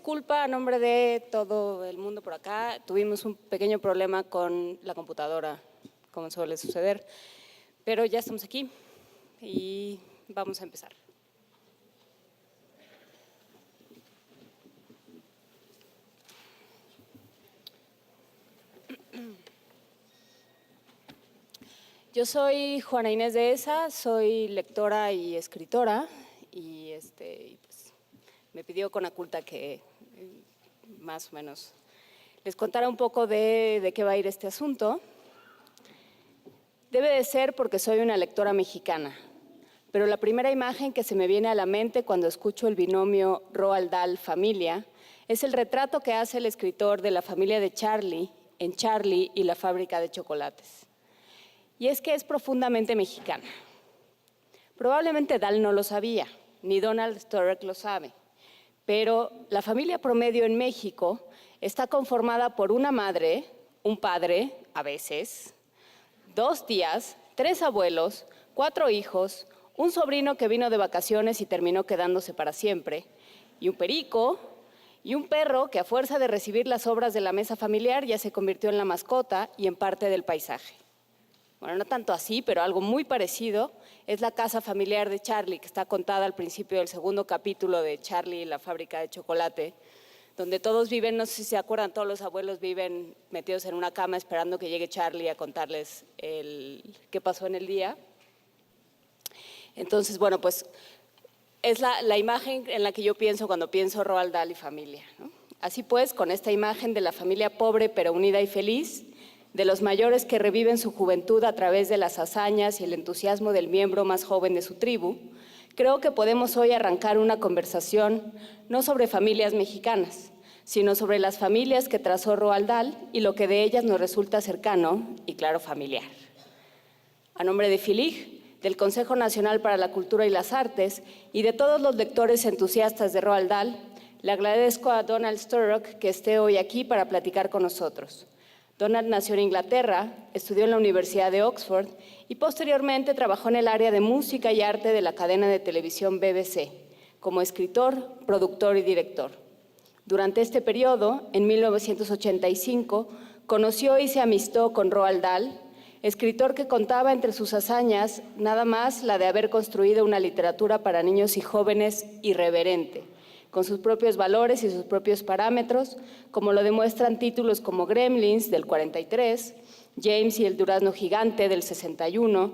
Disculpa a nombre de todo el mundo por acá. Tuvimos un pequeño problema con la computadora, como suele suceder, pero ya estamos aquí y vamos a empezar. Yo soy Juana Inés de Esa, soy lectora y escritora y pues, me pidió Conaculta que más o menos les contara un poco de qué va a ir este asunto. Debe de ser porque soy una lectora mexicana, pero la primera imagen que se me viene a la mente cuando escucho el binomio Roald Dahl-familia es el retrato que hace el escritor de la familia de Charlie en Charlie y la fábrica de chocolates. Y es que es profundamente mexicana. Probablemente Dahl no lo sabía, ni Donald Sturrock lo sabe, pero la familia promedio en México está conformada por una madre, un padre, a veces, 2 tías, 3 abuelos, 4 hijos, un sobrino que vino de vacaciones y terminó quedándose para siempre, y un perico, y un perro que a fuerza de recibir las obras de la mesa familiar ya se convirtió en la mascota y en parte del paisaje. Bueno, no tanto así, pero algo muy parecido es la casa familiar de Charlie, que está contada al principio del segundo capítulo de Charlie y la fábrica de chocolate, donde todos viven, no sé si se acuerdan, todos los abuelos viven metidos en una cama esperando que llegue Charlie a contarles qué pasó en el día. Entonces, bueno, pues es la imagen en la que yo pienso cuando pienso Roald Dahl y familia, ¿no? Así pues, con esta imagen de la familia pobre pero unida y feliz, de los mayores que reviven su juventud a través de las hazañas y el entusiasmo del miembro más joven de su tribu, creo que podemos hoy arrancar una conversación no sobre familias mexicanas, sino sobre las familias que trazó Roald Dahl y lo que de ellas nos resulta cercano y, claro, familiar. A nombre de FILIG, del Consejo Nacional para la Cultura y las Artes y de todos los lectores entusiastas de Roald Dahl, le agradezco a Donald Sturrock que esté hoy aquí para platicar con nosotros. Donald nació en Inglaterra, estudió en la Universidad de Oxford y posteriormente trabajó en el área de música y arte de la cadena de televisión BBC, como escritor, productor y director. Durante este periodo, en 1985, conoció y se amistó con Roald Dahl, escritor que contaba entre sus hazañas nada más la de haber construido una literatura para niños y jóvenes irreverente, con sus propios valores y sus propios parámetros, como lo demuestran títulos como Gremlins, del 43, James y el durazno gigante, del 61,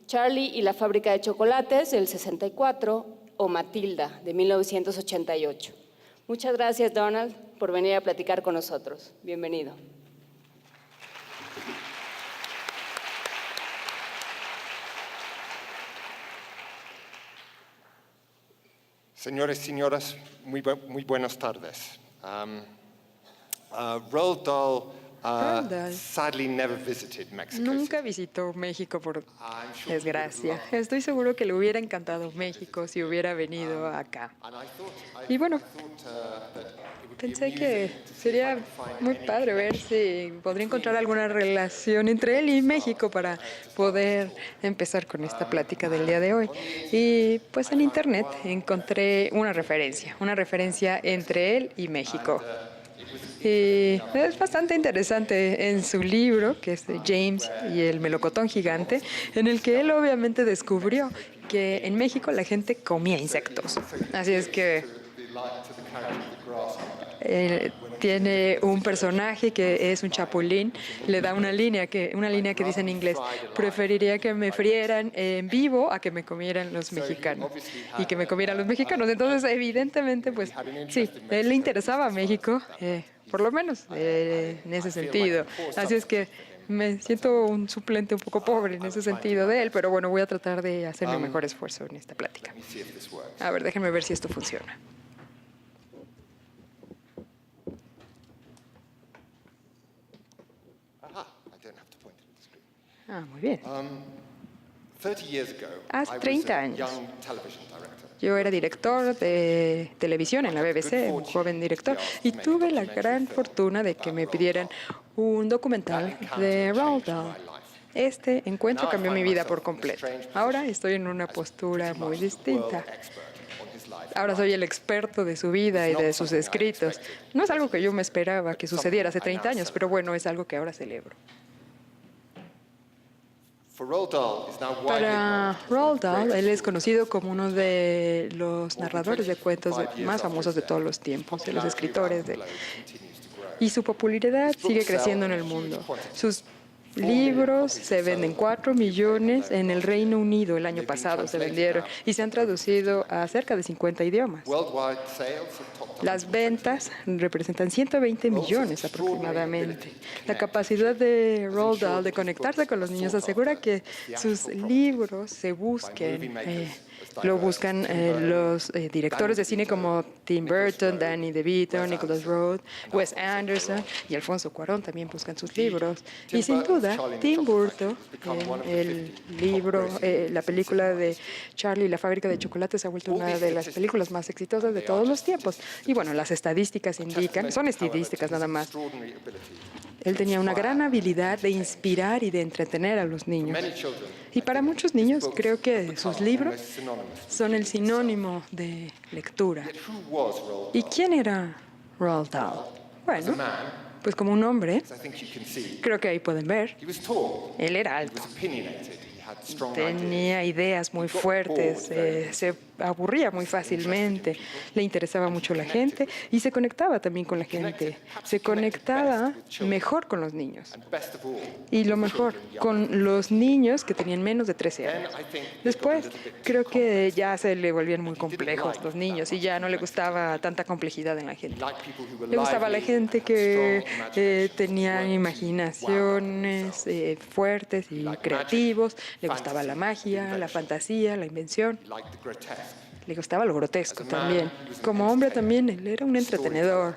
Charlie y la fábrica de chocolates, del 64, o Matilda, de 1988. Muchas gracias, Donald, por venir a platicar con nosotros. Bienvenido. Señores y señoras, muy buenas tardes. Roald Dahl sadly never visited Mexico. Nunca visitó México, por desgracia. Estoy seguro que le hubiera encantado México si hubiera venido acá. Y bueno, pensé que sería muy padre ver si podría encontrar alguna relación entre él y México para poder empezar con esta plática del día de hoy. Y pues en internet encontré una referencia entre él y México. Y es bastante interesante en su libro, que es de James y el melocotón gigante, en el que él obviamente descubrió que en México la gente comía insectos. Así es que tiene un personaje que es un chapulín, le da una línea que dice en inglés: preferiría que me frieran en vivo a que me comieran los mexicanos, y que me comieran los mexicanos. Entonces, evidentemente, pues sí, a él le interesaba México, por lo menos en ese sentido. Así es que me siento un suplente un poco pobre en ese sentido de él, pero bueno, voy a tratar de hacer mi mejor esfuerzo en esta plática. A ver, déjenme ver si esto funciona. Muy bien. Hace 30 años, yo era director de televisión en la BBC, un joven director, y tuve la gran fortuna de que me pidieran un documental de Roald Dahl. Este encuentro cambió mi vida por completo. Ahora estoy en una postura muy distinta. Ahora soy el experto de su vida y de sus escritos. No es algo que yo me esperaba que sucediera hace 30 años, pero bueno, es algo que ahora celebro. Para Roald Dahl, él es conocido como uno de los narradores de cuentos más famosos de todos los tiempos, de los escritores. Y su popularidad sigue creciendo en el mundo. Sus libros se venden 4 millones en el Reino Unido el año pasado, se vendieron y se han traducido a cerca de 50 idiomas. Las ventas representan 120 millones aproximadamente. La capacidad de Roald Dahl de conectarse con los niños asegura que sus libros se busquen. Lo buscan los directores de cine como Tim Burton, Danny DeVito, Nicholas Roeg, Wes Anderson y Alfonso Cuarón también buscan sus libros. Y sin duda, Tim Burton, la película de Charlie y la fábrica de chocolate se ha vuelto una de las películas más exitosas de todos los tiempos. Y bueno, las estadísticas indican, son estadísticas nada más. Él tenía una gran habilidad de inspirar y de entretener a los niños. Y para muchos niños creo que sus libros son el sinónimo de lectura. ¿Y quién era Roald Dahl? Bueno, pues como un hombre, creo que ahí pueden ver, él era alto. Tenía ideas muy fuertes, se aburría muy fácilmente, le interesaba mucho la gente y se conectaba también con la gente. Se conectaba mejor con los niños. Y lo mejor, con los niños que tenían menos de 13 años. Después, creo que ya se le volvían muy complejos los niños y ya no le gustaba tanta complejidad en la gente. Le gustaba a la gente que tenía imaginaciones fuertes y creativos. Le gustaba la magia, la fantasía, la invención. Le gustaba lo grotesco también. Como hombre también, él era un entretenedor,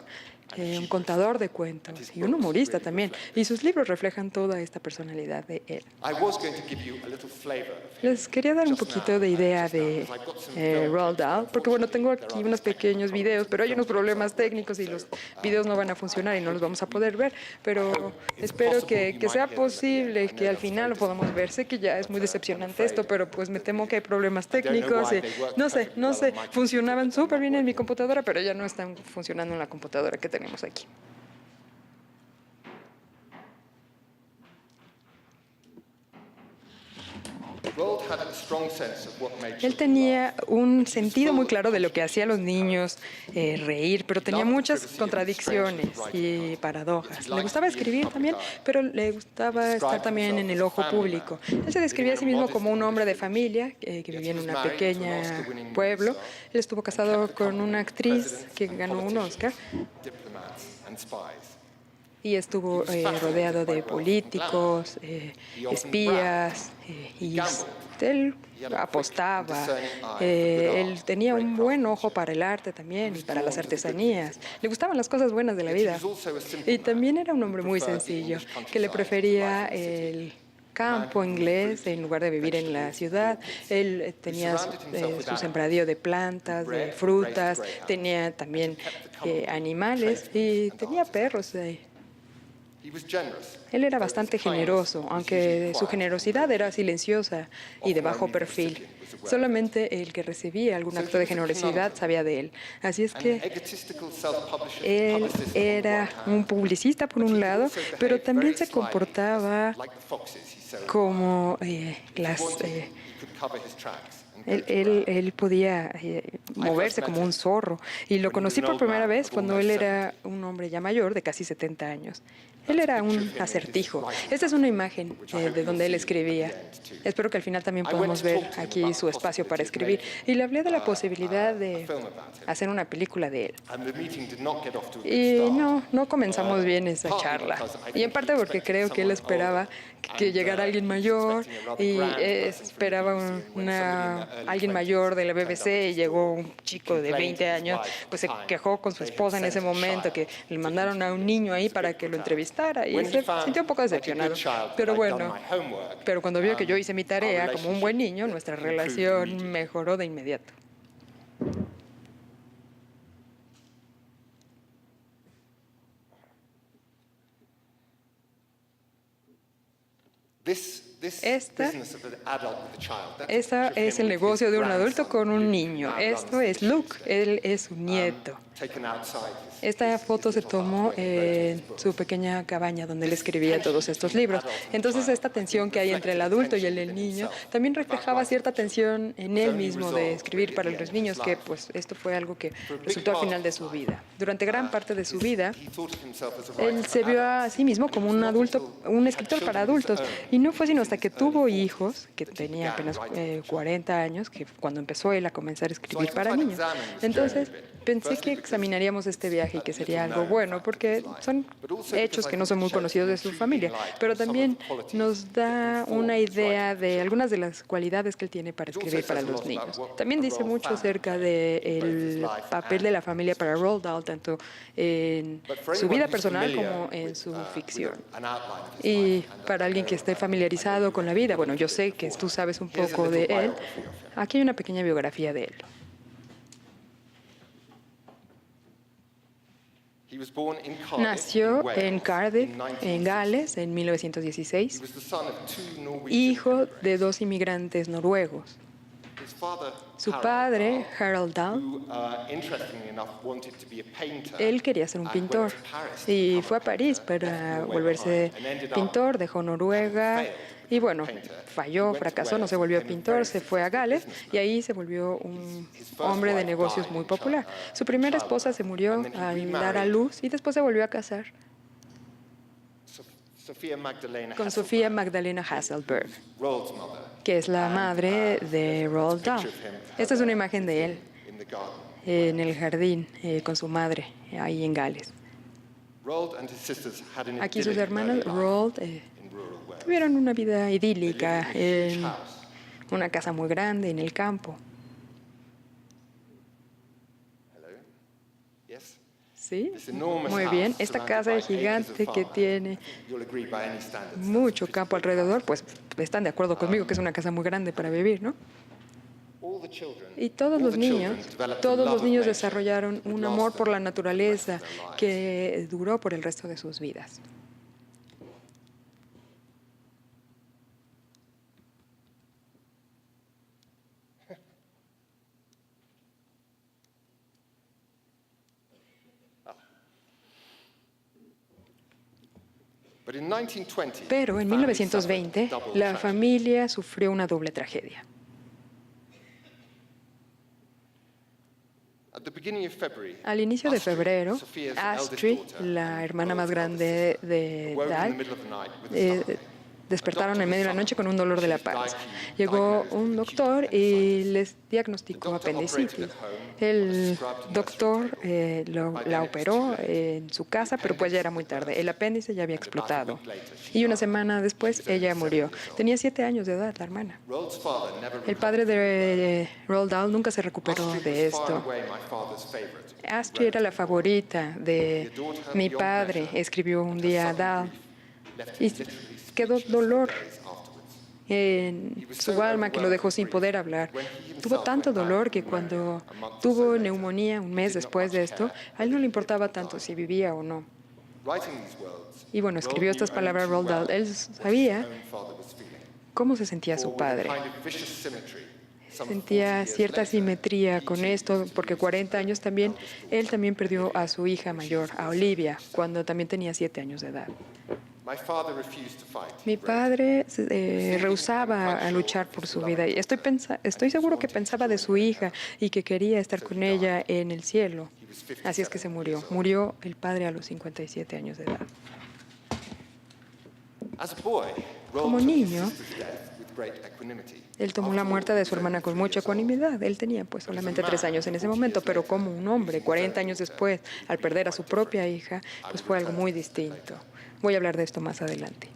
un contador de cuentos y un humorista también. Y sus libros reflejan toda esta personalidad de él. Les quería dar un poquito de idea de Roald Dahl, porque bueno, tengo aquí unos pequeños videos, pero hay unos problemas técnicos y los videos no van a funcionar y no los vamos a poder ver. Pero espero que sea posible que al final lo podamos ver. Sé que ya es muy decepcionante esto, pero pues me temo que hay problemas técnicos. No sé, funcionaban súper bien en mi computadora, pero ya no están funcionando en la computadora que tenemos aquí. Él tenía un sentido muy claro de lo que hacía a los niños reír, pero tenía muchas contradicciones y paradojas. Le gustaba escribir también, pero le gustaba estar también en el ojo público. Él se describía a sí mismo como un hombre de familia que vivía en un pequeño pueblo. Él estuvo casado con una actriz que ganó un Oscar y estuvo rodeado de políticos, espías, y él apostaba. Él tenía un buen ojo para el arte también y para las artesanías. Le gustaban las cosas buenas de la vida. Y también era un hombre muy sencillo, que le prefería el campo inglés en lugar de vivir en la ciudad. Él tenía su sembradío de plantas, de frutas, tenía también animales y tenía perros. Él era bastante generoso, aunque su generosidad era silenciosa y de bajo perfil. Solamente el que recibía algún acto de generosidad sabía de él. Así es que él era un publicista por un lado, pero también se comportaba como Él podía moverse como un zorro y lo conocí por primera vez cuando él era un hombre ya mayor de casi 70 años. Él era un acertijo. Esta es una imagen de donde él escribía. Espero que al final también podamos ver aquí su espacio para escribir. Y le hablé de la posibilidad de hacer una película de él. Y no comenzamos bien esa charla. Y en parte porque creo que él esperaba que llegara alguien mayor y esperaba alguien mayor de la BBC y llegó un chico de 20 años, pues se quejó con su esposa en ese momento que le mandaron a un niño ahí para que lo entrevistara y se sintió un poco decepcionado. Pero bueno, cuando vio que yo hice mi tarea como un buen niño, nuestra relación mejoró de inmediato. Esta es el negocio de un adulto con un niño. Esto es Luke, él es su nieto. Esta foto se tomó en su pequeña cabaña donde él escribía todos estos libros. Entonces, esta tensión que hay entre el adulto y el niño también reflejaba cierta tensión en él mismo de escribir para los niños, que pues esto fue algo que resultó al final de su vida. Durante gran parte de su vida, él se vio a sí mismo como un adulto, un escritor para adultos, y no fue sino hasta que tuvo hijos, que tenía apenas 40 años, que cuando empezó él a comenzar a escribir para niños. Entonces, pensé que examinaríamos este viaje y que sería algo bueno, porque son hechos que no son muy conocidos de su familia, pero también nos da una idea de algunas de las cualidades que él tiene para escribir para los niños. También dice mucho acerca del papel de la familia para Roald Dahl, tanto en su vida personal como en su ficción. Y para alguien que esté familiarizado con la vida, bueno, yo sé que tú sabes un poco de él, aquí hay una pequeña biografía de él. Nació en Cardiff, en Gales, en 1916, hijo de 2 inmigrantes noruegos. Su padre, Harald Dahl, él quería ser un pintor y fue a París para volverse pintor, dejó Noruega y bueno, falló, fracasó, no se volvió pintor, se fue a Gales y ahí se volvió un hombre de negocios muy popular. Su primera esposa se murió al dar a luz y después se volvió a casar con Sofía Magdalena Hasselberg, que es la madre de Roald Dahl. Esta es una imagen de él en el jardín con su madre, ahí en Gales. Aquí sus hermanos, Roald, tuvieron una vida idílica en una casa muy grande en el campo. Sí, muy bien. Esta casa gigante que tiene mucho campo alrededor, pues están de acuerdo conmigo que es una casa muy grande para vivir, ¿no? Y todos los niños desarrollaron un amor por la naturaleza que duró por el resto de sus vidas. Pero en 1920, la familia sufrió una doble tragedia. Al inicio de febrero, Astrid, la hermana más grande de Dahl, despertaron en medio de la noche con un dolor de la panza. Llegó un doctor y les diagnosticó apendicitis. El doctor la operó en su casa, pero pues ya era muy tarde. El apéndice ya había explotado. Y una semana después ella murió. Tenía 7 años de edad, la hermana. El padre de Roald Dahl nunca se recuperó de esto. Astrid era la favorita de mi padre, escribió un día Dahl. Y quedó dolor en su alma que lo dejó sin poder hablar. Tuvo tanto dolor que cuando tuvo neumonía un mes después de esto, a él no le importaba tanto si vivía o no. Y bueno, escribió estas palabras Roald Dahl. Él sabía cómo se sentía su padre. Sentía cierta simetría con esto, porque 40 años también, él también perdió a su hija mayor, a Olivia, cuando también tenía 7 años de edad. Mi padre rehusaba a luchar por su vida. Y estoy seguro que pensaba de su hija y que quería estar con ella en el cielo. Así es que se murió. Murió el padre a los 57 años de edad. Como niño, él tomó la muerte de su hermana con mucha ecuanimidad. Él tenía pues solamente 3 años en ese momento, pero como un hombre, 40 años después, al perder a su propia hija, pues fue algo muy distinto. Voy a hablar de esto más adelante.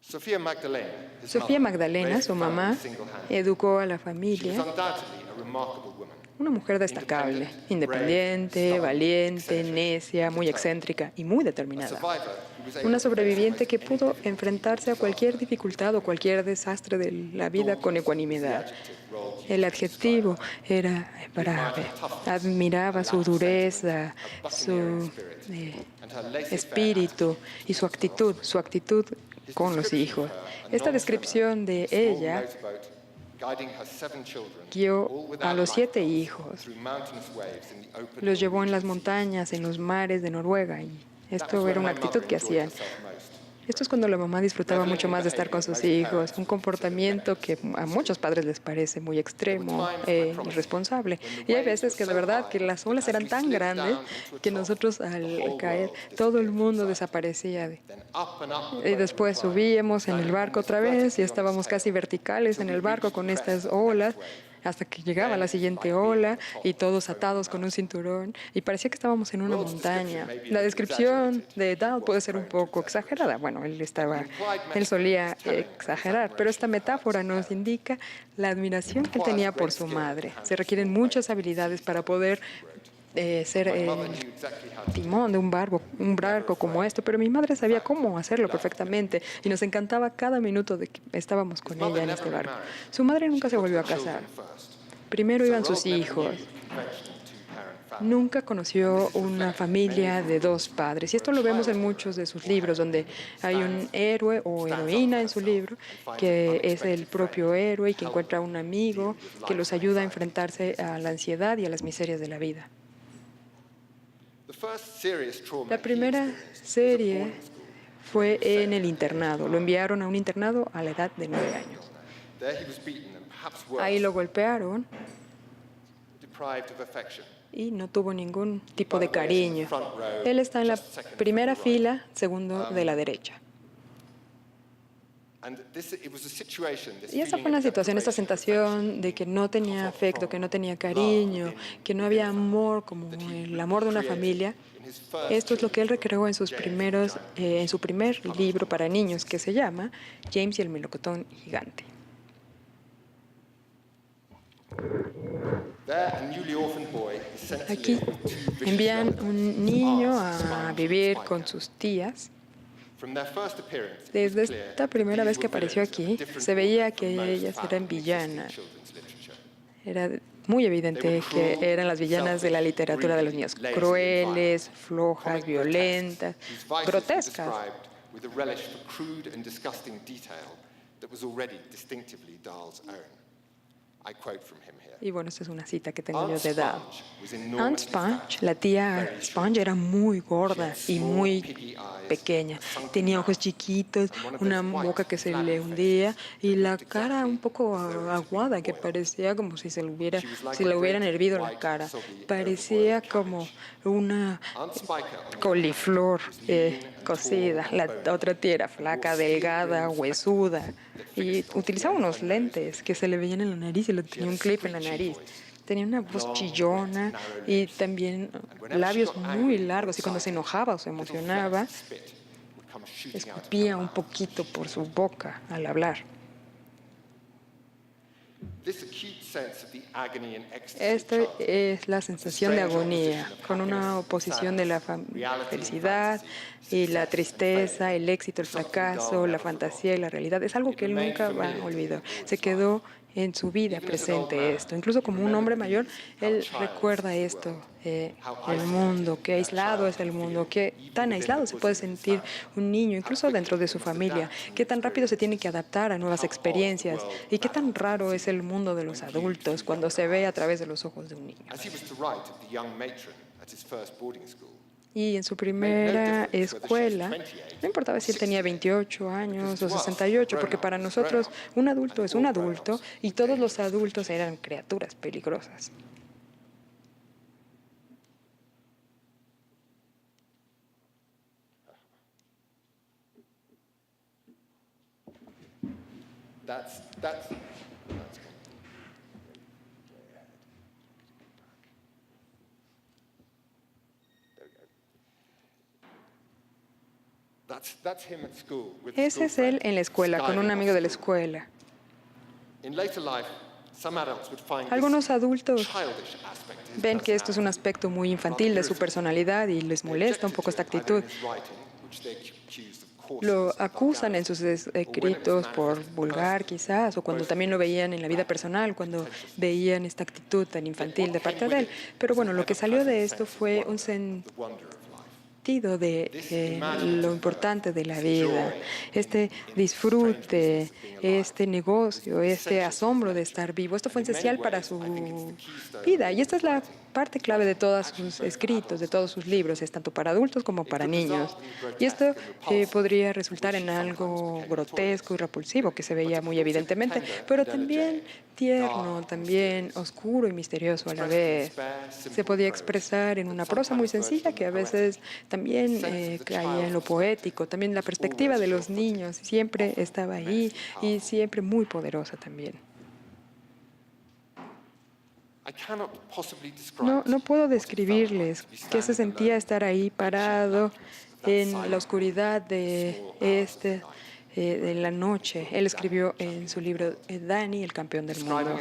Sofía Magdalena, su mamá, educó a la familia. Una mujer destacable, independiente, valiente, necia, muy excéntrica y muy determinada. una sobreviviente que pudo enfrentarse a cualquier dificultad o cualquier desastre de la vida con ecuanimidad. El adjetivo era brave. Admiraba su dureza, su espíritu y su actitud con los hijos. Esta descripción de ella guió a los 7 hijos, los llevó en las montañas, en los mares de Noruega, y esto era una actitud que hacían. Esto es cuando la mamá disfrutaba mucho más de estar con sus hijos, un comportamiento que a muchos padres les parece muy extremo e irresponsable. Y hay veces que de verdad que las olas eran tan grandes que nosotros al caer todo el mundo desaparecía. Y después subíamos en el barco otra vez y estábamos casi verticales en el barco con estas olas, hasta que llegaba la siguiente ola y todos atados con un cinturón y parecía que estábamos en una montaña. La descripción de Dahl puede ser un poco exagerada. Bueno, él solía exagerar, pero esta metáfora nos indica la admiración que él tenía por su madre. Se requieren muchas habilidades para poder ser el timón de un barco como esto, pero mi madre sabía cómo hacerlo perfectamente y nos encantaba cada minuto de que estábamos con ella en este barco. Su madre nunca se volvió a casar. Primero iban sus hijos. Nunca conoció una familia de 2 padres. Y esto lo vemos en muchos de sus libros, donde hay un héroe o heroína en su libro, que es el propio héroe y que encuentra un amigo que los ayuda a enfrentarse a la ansiedad y a las miserias de la vida. La primera serie fue en el internado. Lo enviaron a un internado a la edad de 9 años. Ahí lo golpearon y no tuvo ningún tipo de cariño. Él está en la primera fila, segundo de la derecha. Y esa fue una situación, esta sensación de que no tenía afecto, que no tenía cariño, que no había amor como el amor de una familia. Esto es lo que él recreó en en su primer libro para niños, que se llama James y el melocotón gigante. Aquí envían un niño a vivir con sus tías. Desde esta primera vez que apareció aquí, se veía que ellas eran villanas. Era muy evidente que eran las villanas de la literatura de los niños. Crueles, flojas, violentas, grotescas. Y bueno, esta es una cita que tengo yo de Dahl. Aunt Sponge, la tía Sponge, era muy gorda y muy pequeña. Tenía ojos chiquitos, una boca que se le hundía y la cara un poco aguada, que parecía como si le hubieran hervido la cara. Parecía como una coliflor cocida. La otra tía era flaca, delgada, huesuda y utilizaba unos lentes que se le veían en la nariz y le tenía un clip en la nariz. Tenía una voz chillona y también labios muy largos, y cuando se enojaba o se emocionaba, escupía un poquito por su boca al hablar. Esta es la sensación de agonía, con una oposición de la felicidad y la tristeza, el éxito, el fracaso, la fantasía y la realidad. Es algo que él nunca va a olvidar. Se quedó en su vida presente esto. Incluso como un hombre mayor, él recuerda esto, el mundo, qué aislado es el mundo, qué tan aislado se puede sentir un niño, incluso dentro de su familia, qué tan rápido se tiene que adaptar a nuevas experiencias y qué tan raro es el mundo de los adultos cuando se ve a través de los ojos de un niño. Y en su primera escuela, no importaba si él tenía 28 años o 68, porque para nosotros un adulto es un adulto y todos los adultos eran criaturas peligrosas. Ese es él en la escuela, con un amigo de la escuela. Algunos adultos ven que esto es un aspecto muy infantil de su personalidad y les molesta un poco esta actitud. Lo acusan en sus escritos por vulgar, quizás, o cuando también lo veían en la vida personal, cuando veían esta actitud tan infantil de parte de él. Pero bueno, lo que salió de esto fue un sentido de lo importante de la vida, este disfrute, este negocio, este asombro de estar vivo. Esto fue esencial para su vida y esta es la parte clave de todos sus escritos, de todos sus libros, es tanto para adultos como para niños. Y esto podría resultar en algo grotesco y repulsivo, que se veía muy evidentemente, pero también tierno, también oscuro y misterioso a la vez. Se podía expresar en una prosa muy sencilla que a veces también caía en lo poético, también la perspectiva de los niños siempre estaba ahí y siempre muy poderosa también. No puedo describirles qué se sentía estar ahí parado en la oscuridad de la noche. Él escribió en su libro Danny, el campeón del mundo,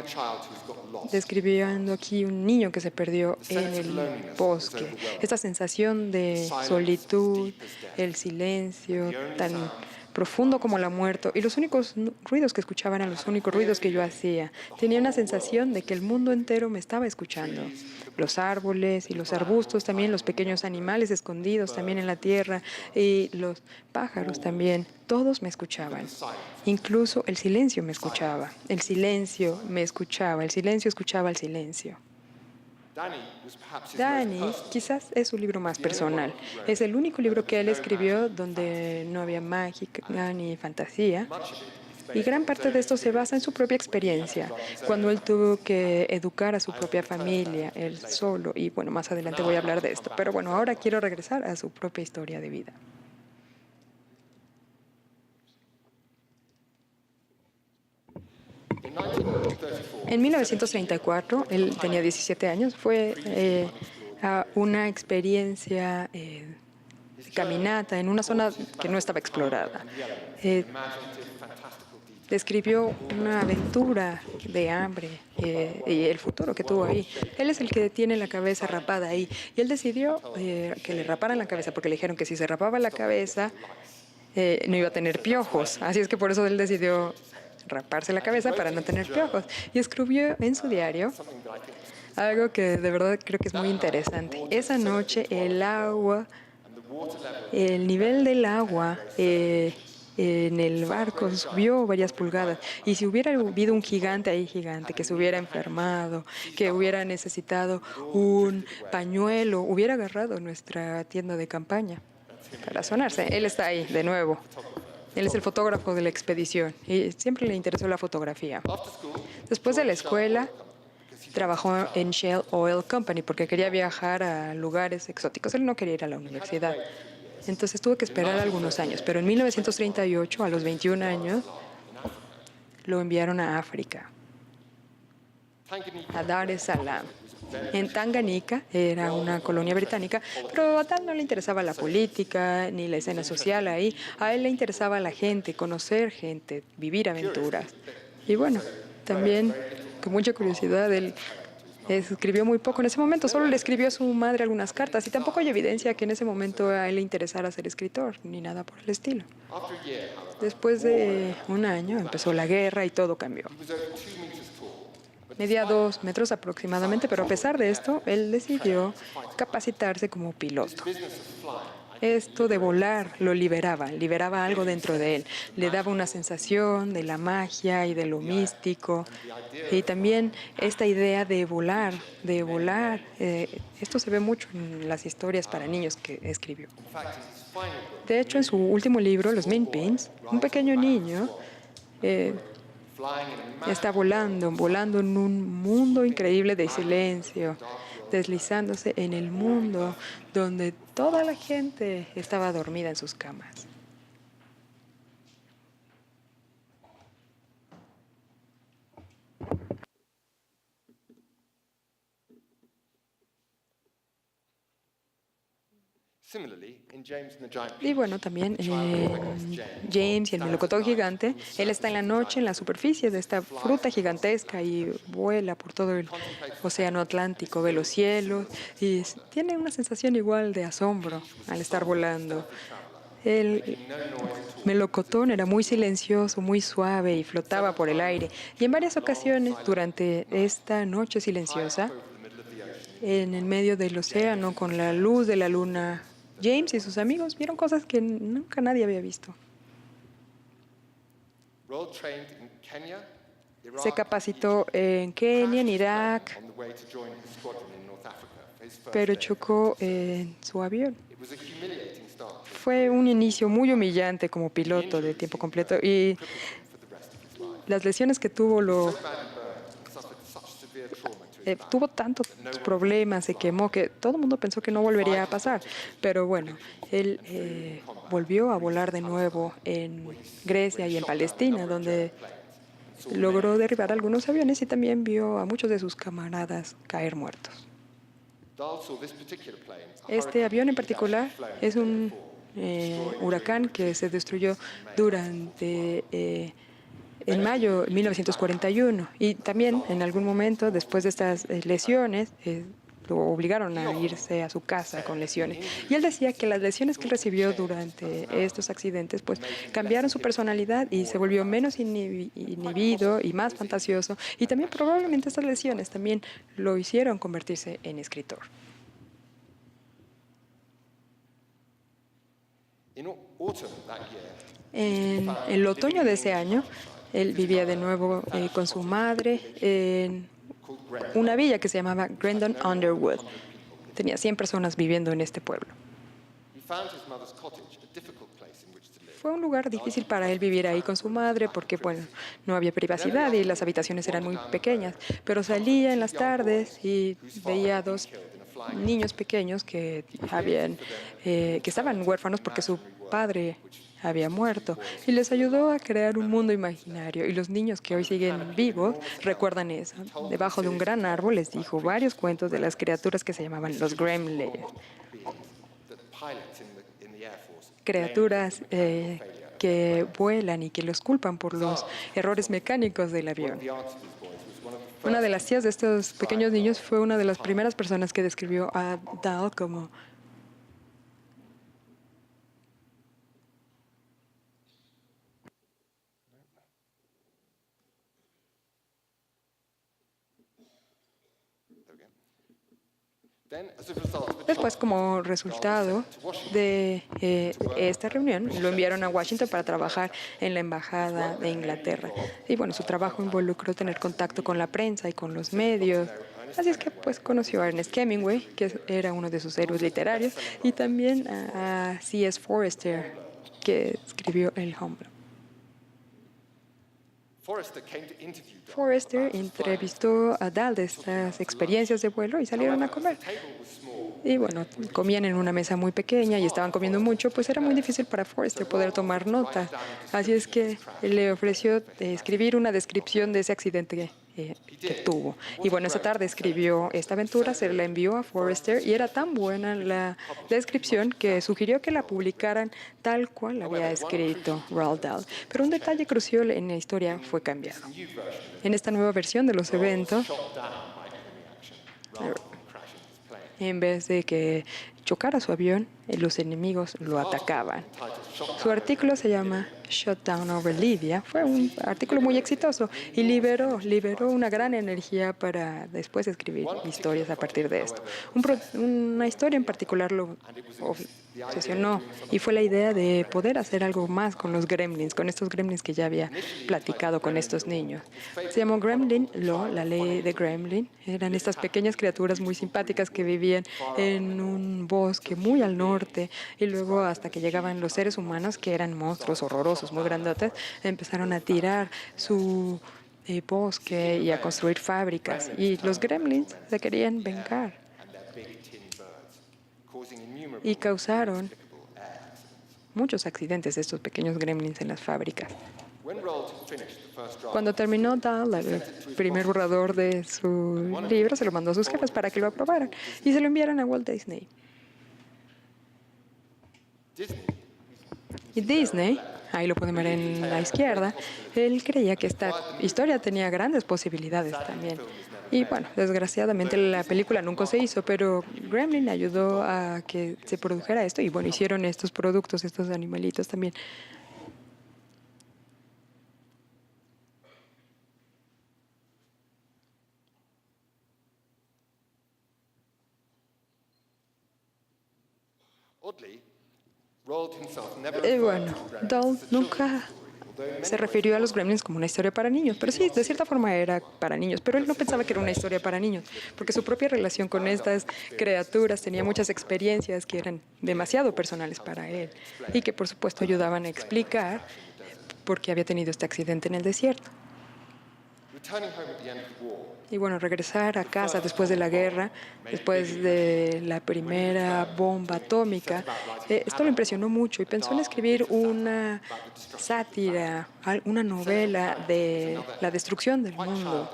describiendo aquí un niño que se perdió en el bosque. Esta sensación de solitud, el silencio tan profundo como la muerte, y los únicos ruidos que escuchaban eran los únicos ruidos que yo hacía. Tenía una sensación de que el mundo entero me estaba escuchando. Los árboles y los arbustos, también los pequeños animales escondidos también en la tierra, y los pájaros también, todos me escuchaban. Incluso el silencio me escuchaba. El silencio me escuchaba. El silencio escuchaba el silencio. Danny quizás es su libro más personal. Es el único libro que él escribió donde no había mágica ni fantasía. Y gran parte de esto se basa en su propia experiencia, cuando él tuvo que educar a su propia familia, él solo. Y bueno, más adelante voy a hablar de esto. Pero bueno, ahora quiero regresar a su propia historia de vida. En 1934, él tenía 17 años, fue a una experiencia de caminata en una zona que no estaba explorada. Describió una aventura de hambre y el futuro que tuvo ahí. Él es el que tiene la cabeza rapada ahí y él decidió que le raparan la cabeza porque le dijeron que si se rapaba la cabeza no iba a tener piojos. Así es que por eso él decidió raparse la cabeza para no tener piojos. Y escribió en su diario algo que de verdad creo que es muy interesante. Esa noche el nivel del agua en el barco subió varias pulgadas. Y si hubiera habido un gigante ahí, gigante, que se hubiera enfermado, que hubiera necesitado un pañuelo, hubiera agarrado nuestra tienda de campaña para sonarse. Él está ahí, de nuevo. Él es el fotógrafo de la expedición y siempre le interesó la fotografía. Después de la escuela, trabajó en Shell Oil Company porque quería viajar a lugares exóticos. Él no quería ir a la universidad. Entonces tuvo que esperar algunos años. Pero en 1938, a los 21 años, lo enviaron a África, a Dar es Salaam. En Tanganica, era una colonia británica, pero a tal no le interesaba la política ni la escena social ahí. A él le interesaba la gente, conocer gente, vivir aventuras. Y bueno, también con mucha curiosidad, él escribió muy poco en ese momento, solo le escribió a su madre algunas cartas y tampoco hay evidencia que en ese momento a él le interesara ser escritor, ni nada por el estilo. Después de un año empezó la guerra y todo cambió. Medía 2 metros aproximadamente, pero a pesar de esto, él decidió capacitarse como piloto. Esto de volar lo liberaba algo dentro de él. Le daba una sensación de la magia y de lo místico. Y también esta idea de volar. Esto se ve mucho en las historias para niños que escribió. De hecho, en su último libro, Los Min Pins, un pequeño niño está volando en un mundo increíble de silencio, deslizándose en el mundo donde toda la gente estaba dormida en sus camas. Y bueno, también James y el melocotón gigante, él está en la noche en la superficie de esta fruta gigantesca y vuela por todo el océano Atlántico, ve los cielos y tiene una sensación igual de asombro al estar volando. El melocotón era muy silencioso, muy suave y flotaba por el aire. Y en varias ocasiones, durante esta noche silenciosa, en el medio del océano, con la luz de la luna, James y sus amigos vieron cosas que nunca nadie había visto. Roald trained in Kenya, Se Iraq, capacitó en Kenia, en Irak, on the way to join his squadron in North Africa for his first pero day. chocó en su avión. It was a humiliating start. Fue un inicio muy humillante como piloto de tiempo completo y las lesiones que tuvo Suffered such severe trauma to his back. tuvo tantos problemas, se quemó, que todo el mundo pensó que no volvería a pasar. Pero bueno, él volvió a volar de nuevo en Grecia y en Palestina, donde logró derribar algunos aviones y también vio a muchos de sus camaradas caer muertos. Dahl saw this particular plane, a Este hurricane avión en he'd particular actually flown es un the day before, huracán que se destruyó durante en mayo de 1941 y también en algún momento después de estas lesiones lo obligaron a irse a su casa con lesiones. Y él decía que las lesiones que él recibió durante estos accidentes pues cambiaron su personalidad y se volvió menos inhibido y más fantasioso. Y también probablemente estas lesiones también lo hicieron convertirse en escritor. In autumn that year, En el otoño de ese año, él vivía de nuevo con su madre en una villa que se llamaba Grendon Underwood. Tenía 100 personas viviendo en este pueblo. he found his mother's cottage a difficult place in which to live. Fue un lugar difícil para él vivir ahí con su madre porque, bueno, no había privacidad y las habitaciones eran muy pequeñas. Pero salía en las tardes y veía a dos niños pequeños que estaban huérfanos porque su padre había muerto y les ayudó a crear un mundo imaginario. Y los niños que hoy siguen vivos recuerdan eso. Debajo de un gran árbol les dijo varios cuentos de las criaturas que se llamaban los gremlins. That pilots in the Air Force Criaturas que vuelan y que los culpan por los errores mecánicos del avión. the aunt of these boys was one of the Una de las tías de estos pequeños niños fue una de las primeras personas que describió a Dahl como Then, as a result of the Después, como resultado de esta reunión, lo enviaron a Washington para trabajar en la Embajada de Inglaterra. Y bueno, su trabajo involucró tener contacto con la prensa y con los medios. Así es que pues conoció a Ernest Hemingway, que era uno de sus héroes literarios, y también a C.S. Forester, que escribió El Hombre. Forrester came to interview Dahl Forester about his entrevistó a Dahl de estas experiencias de vuelo y salieron a comer. Y bueno, comían en una mesa muy pequeña y estaban comiendo mucho, pues era muy difícil para Forrester poder tomar nota. Así es que él le ofreció escribir una descripción de ese accidente que tuvo. Y bueno, esa tarde escribió esta aventura, se la envió a Forrester y era tan buena la descripción que sugirió que la publicaran tal cual la había escrito Roald Dahl. Pero un detalle crucial en la historia fue cambiado. En esta nueva versión de los eventos, en vez de que chocara su avión, los enemigos lo atacaban. Su artículo se llama Shut Down Over Libya. Fue un artículo muy exitoso y liberó una gran energía para después escribir historias a partir de esto. Una historia en particular lo obsesionó y fue la idea de poder hacer algo más con los gremlins, con estos gremlins que ya había platicado con estos niños. Se llamó Gremlin Law, la ley de Gremlin. Eran estas pequeñas criaturas muy simpáticas que vivían en un bosque muy al norte y luego hasta que llegaban los seres humanos, que eran monstruos horrorosos, muy grandotes, empezaron a tirar su bosque y a construir fábricas. Y los gremlins se querían vengar y causaron muchos accidentes de estos pequeños gremlins en las fábricas. Cuando terminó Dahl el primer borrador de su libro, se lo mandó a sus jefes para que lo aprobaran y se lo enviaron a Walt Disney. Y Disney ahí lo pueden ver en la izquierda, él creía que esta historia tenía grandes posibilidades también. Y bueno, desgraciadamente la película nunca se hizo, pero Gremlin ayudó a que se produjera esto y bueno, hicieron estos productos, estos animalitos también. Oddly, Roald himself never Bueno, referred to Gremlins Dahl as children. nunca se refirió a los Gremlins como una historia para niños, pero sí, de cierta forma era para niños, pero él no pensaba que era una historia para niños, porque su propia relación con estas criaturas tenía muchas experiencias que eran demasiado personales para él y que por supuesto ayudaban a explicar por qué había tenido este accidente en el desierto. Returning home at the end of the war, Y bueno, regresar a casa después de la guerra, después de la primera bomba atómica, esto lo impresionó mucho y pensó en escribir una sátira, una novela de la destrucción del mundo.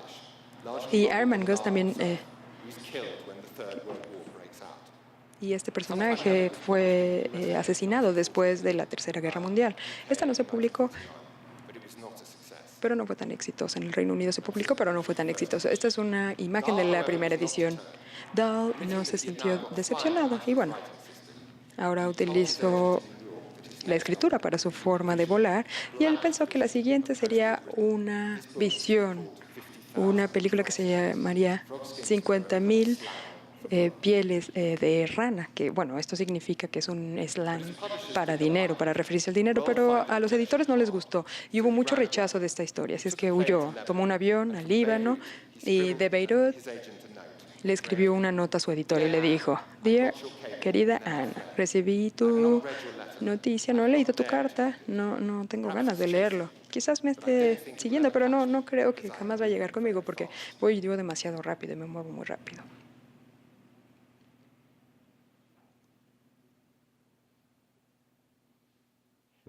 Y Armangus también, who's killed when the Third World War breaks out. y este personaje fue asesinado después de la Tercera Guerra Mundial. Esta no se publicó, But it was not a success. pero no fue tan exitosa. En el Reino Unido se publicó, pero no fue tan exitosa. Esta es una imagen de la primera edición. Dahl no se sintió decepcionado y bueno, ahora utilizó la escritura para su forma de volar y él pensó que la siguiente sería una visión, una película que se llamaría 50.000 pieles de rana, que bueno, esto significa que es un slang para dinero, para referirse al dinero, pero a los editores no les gustó y hubo mucho rechazo de esta historia, así es que huyó, tomó un avión al Líbano y de Beirut le escribió una nota a su editor y le dijo: Dear, querida Anne, recibí tu noticia, no he leído tu carta, no tengo ganas de leerlo. Quizás me esté siguiendo, pero no creo que jamás va a llegar conmigo porque voy yo demasiado rápido y me muevo muy rápido.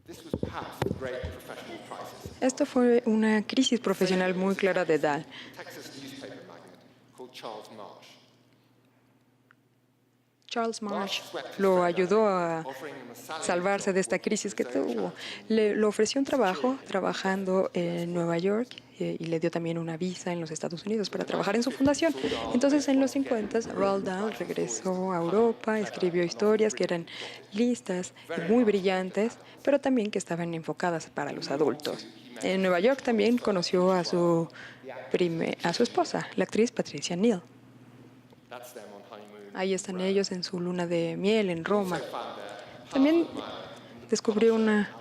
This was perhaps the great professional crisis. Esto fue una crisis profesional muy clara de Dahl. Texas newspaper magnate called Charles Marsh. Charles Marsh lo ayudó a salvarse de esta crisis que tuvo. Le ofreció un trabajo trabajando en Nueva York y le dio también una visa en los Estados Unidos para trabajar en su fundación. Entonces, en los 50, Roald Dahl regresó a Europa, escribió historias que eran listas, muy brillantes, pero también que estaban enfocadas para los adultos. En Nueva York también conoció a su esposa, la actriz Patricia Neal. That's them on honeymoon. Ahí están ellos en su luna de miel en Roma. También descubrió una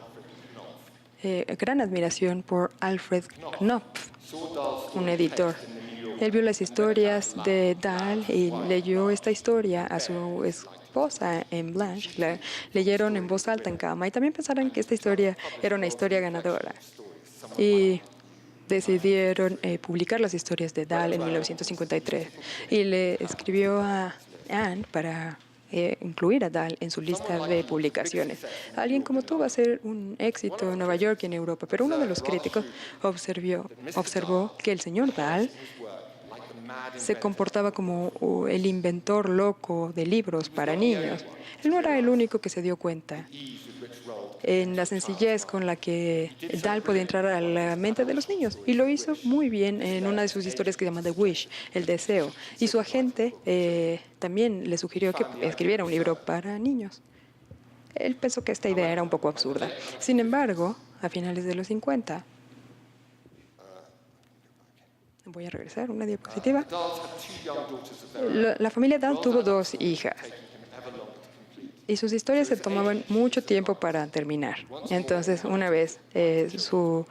gran admiración por Alfred Knopf, un editor. Él vio las historias de Dahl y leyó esta historia a su esposa en Blanche. La leyeron en voz alta en cama y también pensaron que esta historia era una historia ganadora. Y decidieron publicar las historias de Dahl en 1953 y le escribió a Anne para incluir a Dahl en su lista de publicaciones. Alguien como tú va a ser un éxito en Nueva York y en Europa, pero uno de los críticos observó que el señor Dahl se comportaba como el inventor loco de libros para niños. Él no era el único que se dio cuenta en la sencillez con la que Dahl podía entrar a la mente de los niños. Y lo hizo muy bien en una de sus historias que se llama The Wish, El Deseo. Y su agente también le sugirió que escribiera un libro para niños. Él pensó que esta idea era un poco absurda. Sin embargo, a finales de los 50, voy a regresar una diapositiva. La familia Dahl tuvo 2 hijas. Y sus historias se tomaban mucho tiempo para terminar. Entonces, una vez su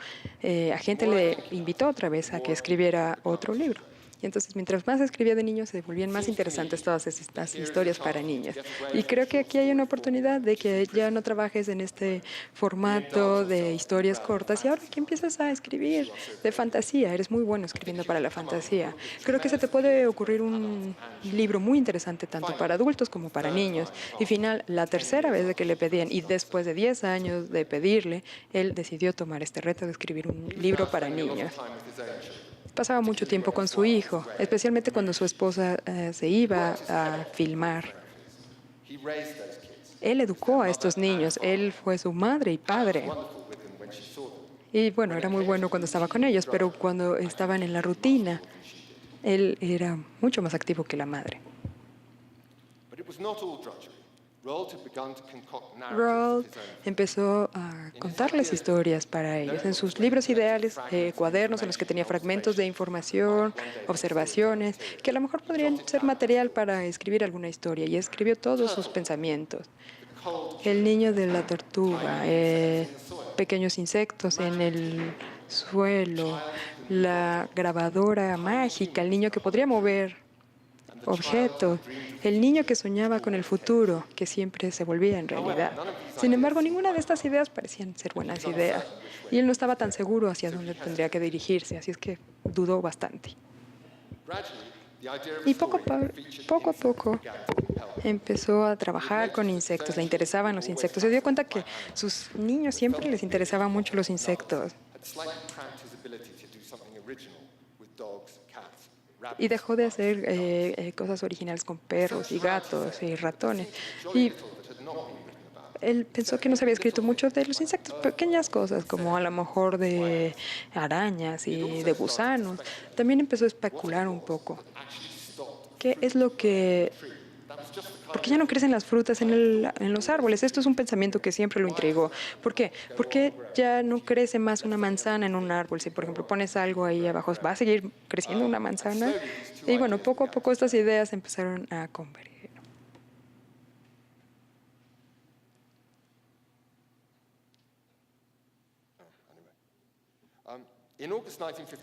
agente le invitó otra vez a que escribiera otro libro. Y entonces, mientras más escribía de niños, se volvían más interesantes todas estas historias para niños. Y creo que aquí hay una oportunidad de que ya no trabajes en este formato de historias cortas y ahora que empiezas a escribir de fantasía. Eres muy bueno escribiendo para la fantasía. Creo que se te puede ocurrir un libro muy interesante tanto para adultos como para niños. Y final, la tercera vez de que le pedían y después de 10 años de pedirle, él decidió tomar este reto de escribir un libro para niños. Pasaba mucho tiempo con su hijo, especialmente cuando su esposa se iba a filmar. Él educó a estos niños, él fue su madre y padre. Y bueno, era muy bueno cuando estaba con ellos, pero cuando estaban en la rutina, él era mucho más activo que la madre. But it was not all drudgery. Roald had begun to concoct narratives Roald of his own. empezó a contarles historias para ellos. En sus libros ideales, cuadernos en los que tenía fragmentos de información, observaciones, que a lo mejor podrían ser material para escribir alguna historia, y escribió todos sus pensamientos. El niño de la tortuga, pequeños insectos en el suelo, la grabadora mágica, el niño que podría mover objetos, el niño que soñaba con el futuro, que siempre se volvía en realidad. Sin embargo, ninguna de estas ideas parecían ser buenas ideas, y él no estaba tan seguro hacia dónde tendría que dirigirse, así es que dudó bastante. Y poco a poco empezó a trabajar con insectos, le interesaban los insectos. Se dio cuenta que sus niños siempre les interesaban mucho los insectos. Y dejó de hacer cosas originales con perros y gatos y ratones. Y él pensó que no se había escrito mucho de los insectos, pequeñas cosas como a lo mejor de arañas y de gusanos. También empezó a especular un poco. ¿Qué es lo que...? ¿Por qué ya no crecen las frutas en los árboles? Esto es un pensamiento que siempre lo intrigó. ¿Por qué? ¿Por qué ya no crece más una manzana en un árbol? Si, por ejemplo, pones algo ahí abajo, ¿va a seguir creciendo una manzana? Y bueno, poco a poco estas ideas empezaron a converger.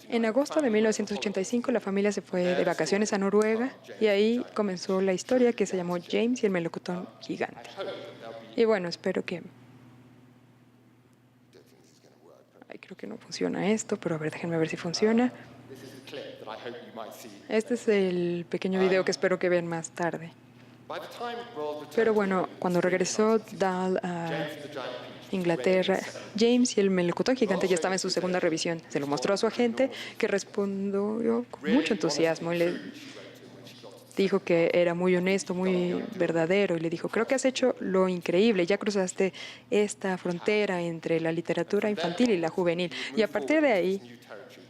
En agosto de 1985, la familia se fue de vacaciones a Noruega, y ahí comenzó la historia que se llamó James y el melocotón gigante. Y bueno, espero que... Ay, creo que no funciona esto, pero a ver, déjenme ver si funciona. Este es el pequeño video que espero que vean más tarde. Pero bueno, cuando regresó Dahl a Inglaterra, James y el melocotón gigante ya estaba en su segunda revisión. Se lo mostró a su agente, que respondió con mucho entusiasmo y le dijo que era muy honesto, muy verdadero, y le dijo: creo que has hecho lo increíble, ya cruzaste esta frontera entre la literatura infantil y la juvenil. Y a partir de ahí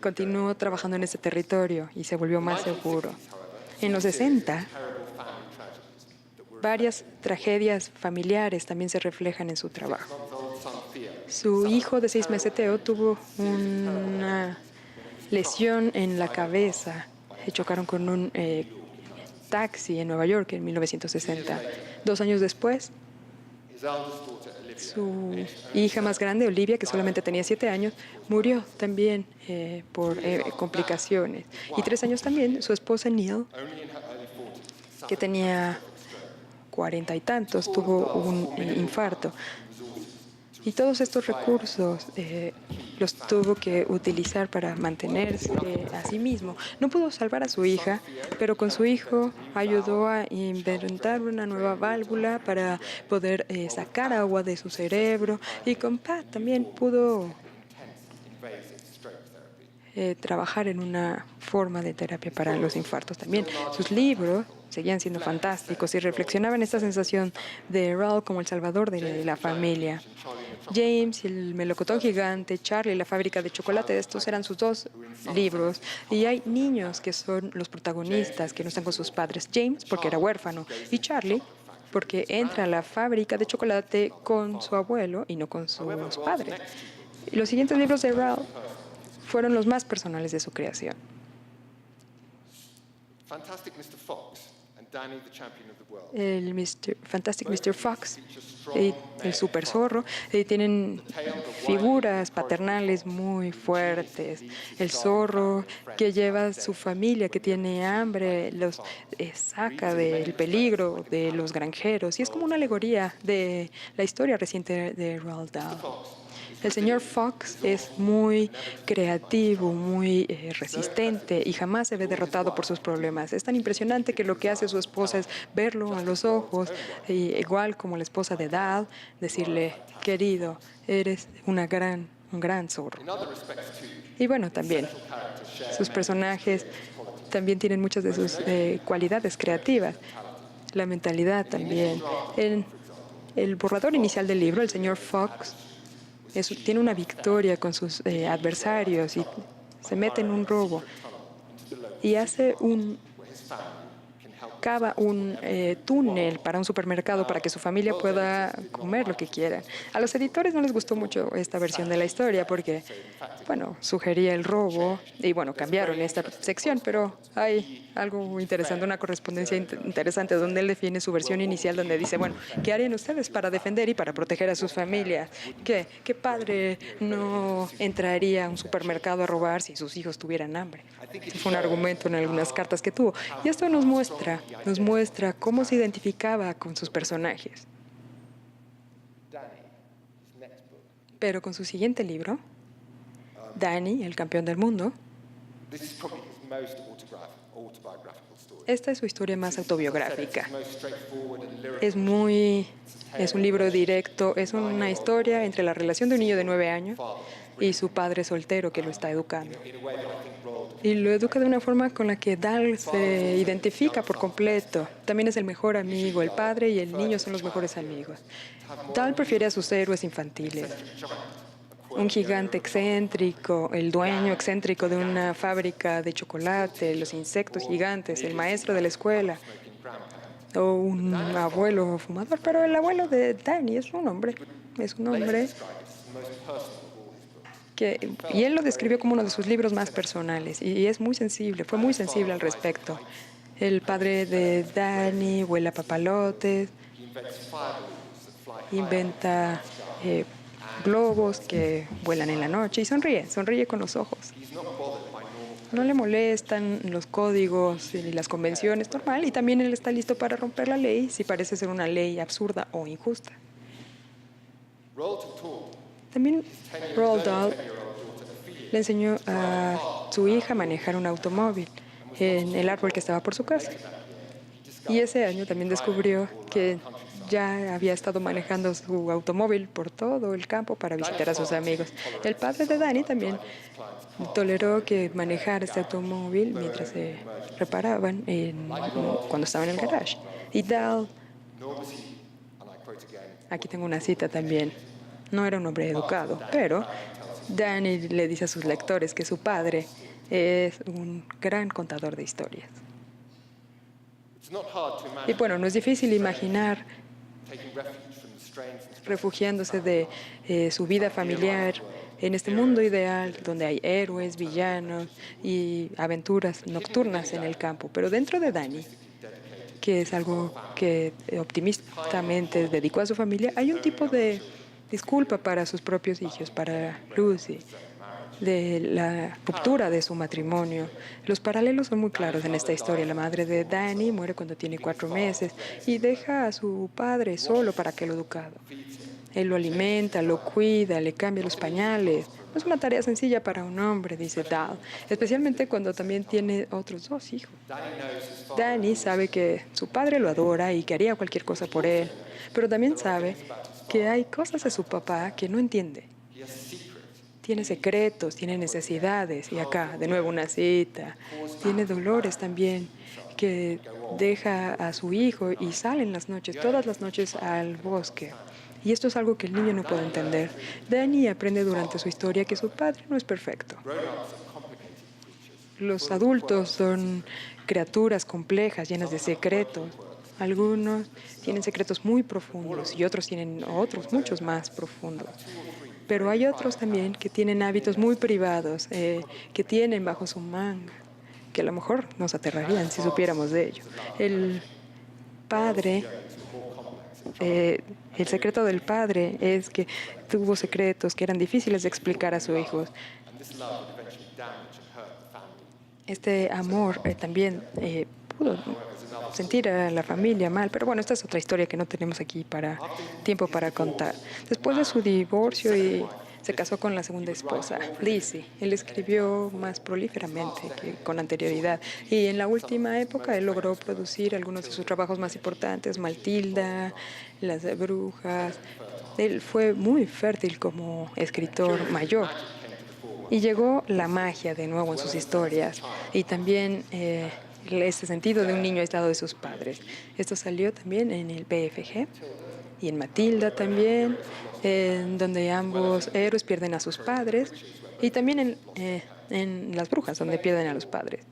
continuó trabajando en ese territorio y se volvió más seguro. En los 60, varias tragedias familiares también se reflejan en su trabajo. Su hijo de 6 meses, Theo, tuvo una lesión en la cabeza. Se chocaron con un taxi en Nueva York en 1960. 2 años después, su hija más grande, Olivia, que solamente tenía 7 años, murió también por complicaciones. Y 3 años también, su esposa Neil, que tenía 40 y tantos, tuvo un infarto. Y todos estos recursos los tuvo que utilizar para mantenerse a sí mismo. No pudo salvar a su hija, pero con su hijo ayudó a inventar una nueva válvula para poder sacar agua de su cerebro. Y con Pat también pudo trabajar en una forma de terapia para los infartos también. Sus libros seguían siendo fantásticos y reflexionaban esta sensación de Roald como el salvador de la familia. James y el melocotón gigante, Charlie y la fábrica de chocolate, estos eran sus 2 libros. Y hay niños que son los protagonistas, que no están con sus padres. James, porque era huérfano, y Charlie, porque entra a la fábrica de chocolate con su abuelo y no con sus padres. Y los siguientes libros de Roald fueron los más personales de su creación. El Fantastic Mr. Fox, el Super Zorro, tienen figuras paternales muy fuertes. El zorro que lleva a su familia, que tiene hambre, los saca del peligro de los granjeros. Y es como una alegoría de la historia reciente de Roald Dahl. El señor Fox es muy creativo, muy resistente, y jamás se ve derrotado por sus problemas. Es tan impresionante que lo que hace su esposa es verlo a los ojos, igual como la esposa de Dahl, decirle: querido, eres un gran zorro. Y bueno, también sus personajes también tienen muchas de sus cualidades creativas. La mentalidad también. En el borrador inicial del libro, el señor Fox tiene una victoria con sus adversarios y se mete en un robo y cava un túnel para un supermercado para que su familia pueda comer lo que quiera. A los editores no les gustó mucho esta versión de la historia porque, bueno, sugería el robo y, bueno, cambiaron esta sección, pero hay algo interesante, una correspondencia interesante donde él define su versión inicial donde dice, bueno, ¿qué harían ustedes para defender y para proteger a sus familias? ¿Qué padre no entraría a un supermercado a robar si sus hijos tuvieran hambre? Ese fue un argumento en algunas cartas que tuvo. Y esto nos muestra cómo se identificaba con sus personajes. Pero con su siguiente libro, Danny, el campeón del mundo, esta es su historia más autobiográfica. Es un libro directo, es una historia entre la relación de un niño de 9 años y su padre soltero que lo está educando. Y lo educa de una forma con la que Dahl se identifica por completo. También es el mejor amigo, el padre y el niño son los mejores amigos. Dahl prefiere a sus héroes infantiles. Un gigante excéntrico, el dueño excéntrico de una fábrica de chocolate, los insectos gigantes, el maestro de la escuela, o un abuelo fumador. Pero el abuelo de Danny es un hombre y él lo describió como uno de sus libros más personales y es muy sensible, fue muy sensible al respecto. El padre de Danny vuela papalotes, inventa globos que vuelan en la noche y sonríe con los ojos. No le molestan los códigos y las convenciones, normal, y también él está listo para romper la ley si parece ser una ley absurda o injusta. También Roald Dahl le enseñó a su hija a manejar un automóvil en el árbol que estaba por su casa. Y ese año también descubrió que ya había estado manejando su automóvil por todo el campo para visitar a sus amigos. El padre de Danny también toleró que manejara este automóvil mientras se reparaban cuando estaban en el garage. Y Dahl, aquí tengo una cita también, no era un hombre educado, pero Danny le dice a sus lectores que su padre es un gran contador de historias. Y bueno, no es difícil imaginar refugiándose de su vida familiar en este mundo ideal donde hay héroes, villanos y aventuras nocturnas en el campo. Pero dentro de Danny, que es algo que optimistamente dedicó a su familia, hay un tipo de disculpa para sus propios hijos, para Lucy, de la ruptura de su matrimonio. Los paralelos son muy claros en esta historia. La madre de Danny muere cuando tiene 4 meses y deja a su padre solo para que lo eduque. Él lo alimenta, lo cuida, le cambia los pañales. No es una tarea sencilla para un hombre, dice Dahl, especialmente cuando también tiene otros 2 hijos. Danny sabe que su padre lo adora y que haría cualquier cosa por él, pero también sabe que hay cosas de su papá que no entiende. Tiene secretos, tiene necesidades, y acá, de nuevo, una cita. Tiene dolores también, que deja a su hijo y sale en las noches, todas las noches al bosque. Y esto es algo que el niño no puede entender. Danny aprende durante su historia que su padre no es perfecto. Los adultos son criaturas complejas, llenas de secretos. Algunos tienen secretos muy profundos y otros tienen otros, muchos más profundos. Pero hay otros también que tienen hábitos muy privados, que tienen bajo su manga, que a lo mejor nos aterrarían si supiéramos de ello. El secreto del padre es que tuvo secretos que eran difíciles de explicar a su hijo. Este amor también pudo sentir a la familia mal, pero bueno, esta es otra historia que no tenemos aquí tiempo para contar. Después de su divorcio se casó con la segunda esposa, Lizzie. Él escribió más prolíferamente que con anterioridad y en la última época él logró producir algunos de sus trabajos más importantes, Matilda, Las Brujas. Él fue muy fértil como escritor mayor. Y llegó la magia de nuevo en sus historias y también ese sentido de un niño aislado de sus padres. Esto salió también en el BFG y en Matilda también, en donde ambos héroes pierden a sus padres, y también en Las Brujas, donde pierden a los padres.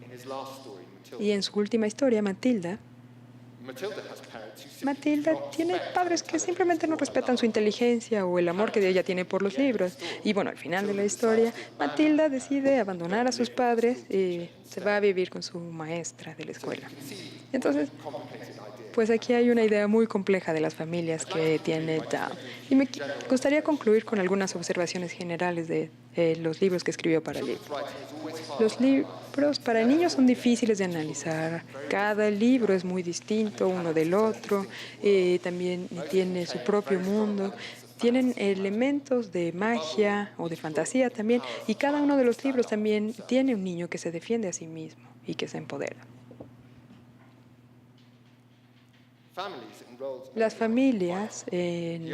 In his last story, Y en su última historia, Matilda Matilda has parents who simply Matilda tiene padres que simplemente no respetan su inteligencia o el amor que ella tiene por los libros. Y bueno, al final de la historia, Matilda decide abandonar a sus padres y se va a vivir con su maestra de la escuela. Entonces, pues aquí hay una idea muy compleja de las familias que tiene Dahl. Y me gustaría concluir con algunas observaciones generales de los libros que escribió para el libro. Los libros para niños son difíciles de analizar. Cada libro es muy distinto uno del otro. También tiene su propio mundo. Tienen elementos de magia o de fantasía también. Y cada uno de los libros también tiene un niño que se defiende a sí mismo y que se empodera. Las familias en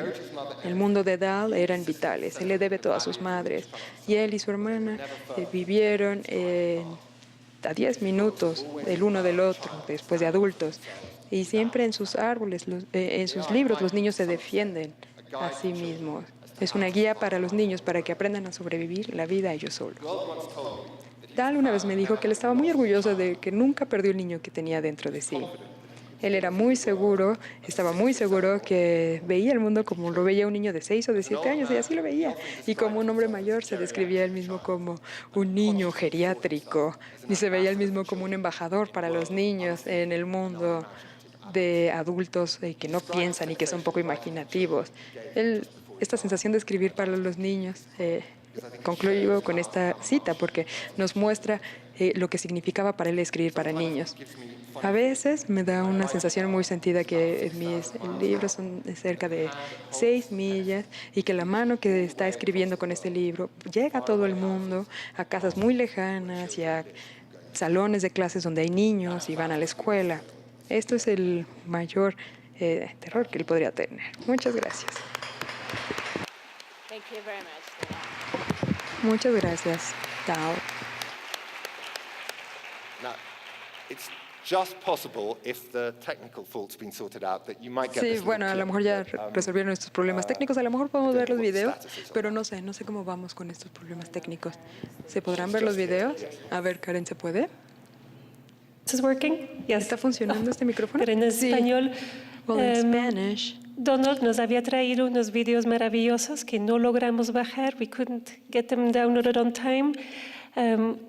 el mundo de Dahl eran vitales. Él le debe todo a sus madres. Y él y su hermana vivieron a 10 minutos el uno del otro, después de adultos. Y siempre en sus árboles, en sus libros, los niños se defienden a sí mismos. Es una guía para los niños para que aprendan a sobrevivir la vida ellos solos. Dahl una vez me dijo que él estaba muy orgulloso de que nunca perdió el niño que tenía dentro de sí. Él era muy seguro, estaba muy seguro que veía el mundo como lo veía un niño de 6 o de 7 años, y así lo veía. Y como un hombre mayor se describía él mismo como un niño geriátrico, y se veía él mismo como un embajador para los niños en el mundo de adultos que no piensan y que son poco imaginativos. Esta sensación de escribir para los niños, concluyo con esta cita porque nos muestra lo que significaba para él escribir para niños. A veces me da una sensación muy sentida que mis libros son cerca de 6 millas y que la mano que está escribiendo con este libro llega a todo el mundo, a casas muy lejanas y a salones de clases donde hay niños y van a la escuela. Esto es el mayor terror que él podría tener. Muchas gracias. Thank you very much. Muchas gracias, Dahl. Now, it's just possible if the technical fault's been sorted out that you might get Sí, this bueno, a lo mejor ya resolvieron estos problemas técnicos. A lo mejor podemos ver los videos, pero no sé cómo vamos con estos problemas técnicos. ¿Se podrán ver los videos? A ver, Karen, ¿se puede? Is this working? Yes. ¿Está funcionando este micrófono? Pero en Sí. español, Well, in Spanish. Donald nos había traído unos videos maravillosos que no logramos bajar. We couldn't get them downloaded on time.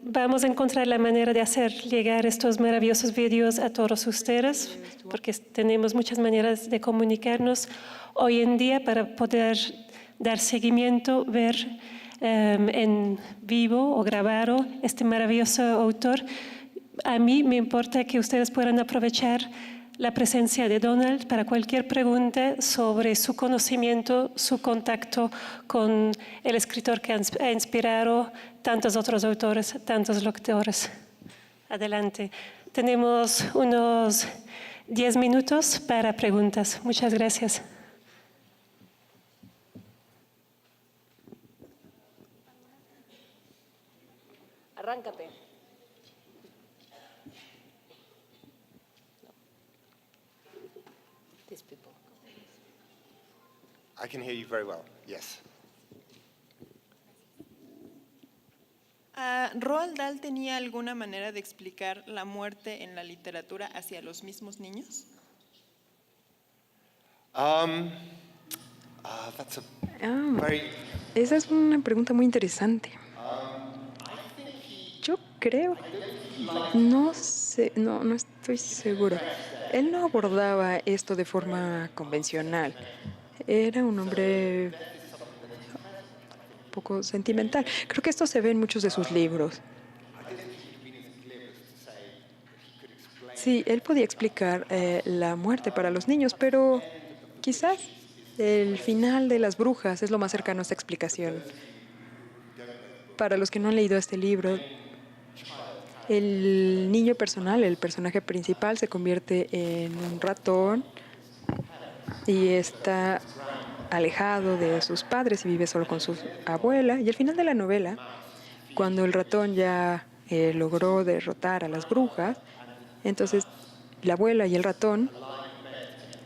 Vamos a encontrar la manera de hacer llegar estos maravillosos videos a todos ustedes, porque tenemos muchas maneras de comunicarnos hoy en día para poder dar seguimiento, ver en vivo o grabado este maravilloso autor. A mí me importa que ustedes puedan aprovechar la presencia de Donald para cualquier pregunta sobre su conocimiento, su contacto con el escritor que ha inspirado tantos otros autores, tantos lectores. Adelante. Tenemos unos 10 minutos para preguntas. Muchas gracias. Arráncate. These people. I can hear you very well, yes. ¿Roald Dahl tenía alguna manera de explicar la muerte en la literatura hacia los mismos niños? That's a Ah, very... esa es una pregunta muy interesante. Yo creo, no sé, no estoy seguro. Él no abordaba esto de forma convencional. Era un hombre un poco sentimental. Creo que esto se ve en muchos de sus libros. Sí, él podía explicar la muerte para los niños, pero quizás el final de Las Brujas es lo más cercano a esta explicación. Para los que no han leído este libro, el niño personal, el personaje principal, se convierte en un ratón y está alejado de sus padres y vive solo con su abuela. Y al final de la novela, cuando el ratón ya logró derrotar a las brujas, entonces la abuela y el ratón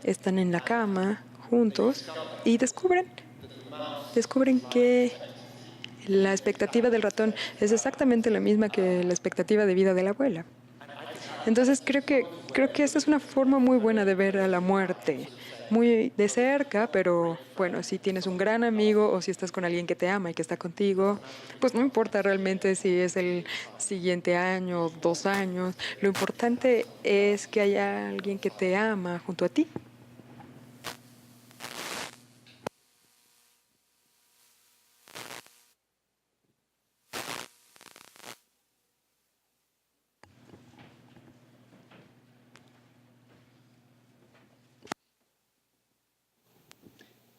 están en la cama juntos y descubren que la expectativa del ratón es exactamente la misma que la expectativa de vida de la abuela. Entonces creo que esta es una forma muy buena de ver a la muerte, muy de cerca, pero bueno, si tienes un gran amigo o si estás con alguien que te ama y que está contigo, pues no importa realmente si es el siguiente año, 2 años, lo importante es que haya alguien que te ama junto a ti.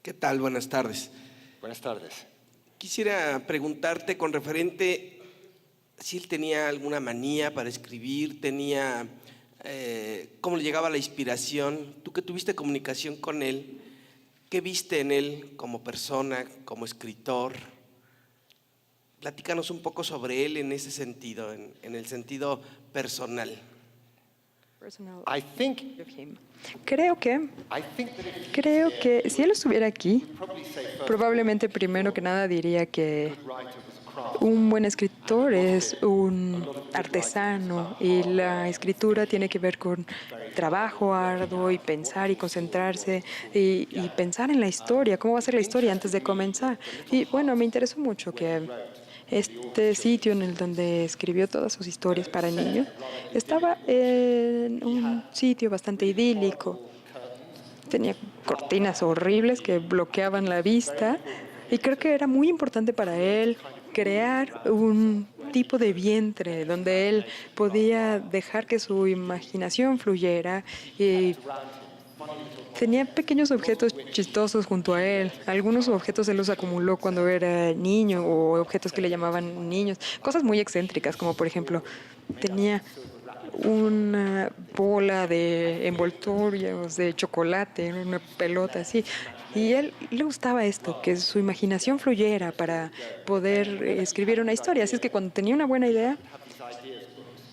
¿Qué tal? Buenas tardes. Buenas tardes. Quisiera preguntarte con referente si él tenía alguna manía para escribir, cómo le llegaba la inspiración. Tú que tuviste comunicación con él, ¿qué viste en él como persona, como escritor? Platícanos un poco sobre él en ese sentido, en el sentido personal. I think Creo que si él estuviera aquí, probablemente primero que nada diría que un buen escritor es un artesano y la escritura tiene que ver con trabajo arduo y pensar y concentrarse y pensar en la historia, cómo va a ser la historia antes de comenzar. Y bueno, me interesó mucho que este sitio en el donde escribió todas sus historias para niños estaba en un sitio bastante idílico. Tenía cortinas horribles que bloqueaban la vista y creo que era muy importante para él crear un tipo de vientre donde él podía dejar que su imaginación fluyera y tenía pequeños objetos chistosos junto a él. Algunos objetos él los acumuló cuando era niño o objetos que le llamaban niños. Cosas muy excéntricas, como por ejemplo, tenía una bola de envoltorios de chocolate, una pelota así. Y a él le gustaba esto, que su imaginación fluyera para poder escribir una historia. Así es que cuando tenía una buena idea,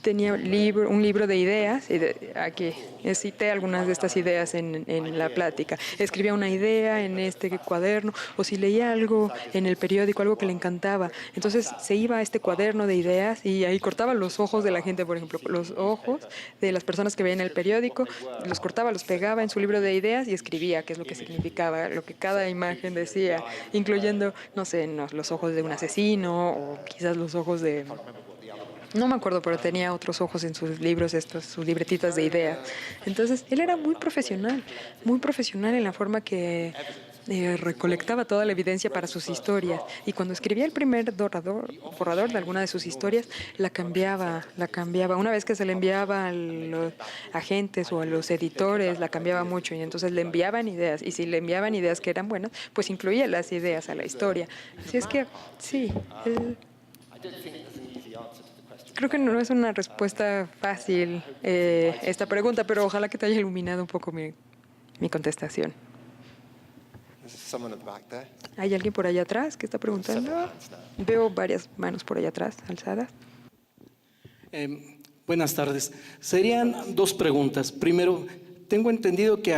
tenía un libro de ideas, y aquí cité algunas de estas ideas en la plática. Escribía una idea en este cuaderno, o si leía algo en el periódico, algo que le encantaba, entonces se iba a este cuaderno de ideas y ahí cortaba los ojos de la gente, por ejemplo, los ojos de las personas que veían el periódico, los cortaba, los pegaba en su libro de ideas y escribía qué es lo que significaba, lo que cada imagen decía, incluyendo, no sé, los ojos de un asesino o quizás los ojos de... No me acuerdo, pero tenía otros ojos en sus libros, sus libretitas de ideas. Entonces, él era muy profesional en la forma que recolectaba toda la evidencia para sus historias. Y cuando escribía el primer borrador de alguna de sus historias, la cambiaba. Una vez que se le enviaba a los agentes o a los editores, la cambiaba mucho. Y entonces le enviaban ideas. Y si le enviaban ideas que eran buenas, pues incluía las ideas a la historia. Así es que, sí, creo que no es una respuesta fácil esta pregunta, pero ojalá que te haya iluminado un poco mi contestación. ¿Hay alguien por allá atrás que está preguntando? Veo varias manos por allá atrás, alzadas. Buenas tardes. Serían 2 preguntas. Primero, tengo entendido que